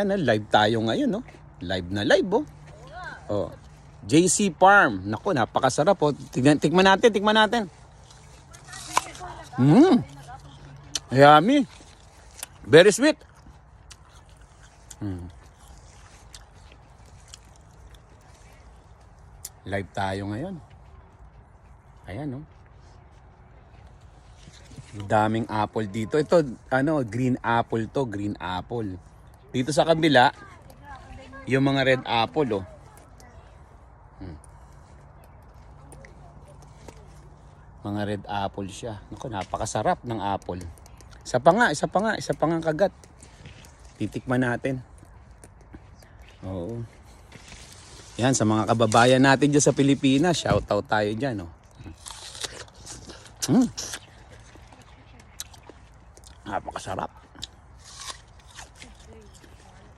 Ano, live tayo ngayon, no? Live na live, oh. Oh. JC Farm. Naku, napakasarap, oh. Tikman natin. Yummy. Very sweet. Live tayo ngayon. Ayan, oh. Daming apple dito. Ito, green apple to, green apple. Dito sa kabila, yung mga red apple, oh. Mga red apple siya. Naku, napakasarap ng apple. Isa pa nga kagat. Titikman natin. Oo. Yan, sa mga kababayan natin dyan sa Pilipinas, shoutout tayo dyan, oh. Napakasarap.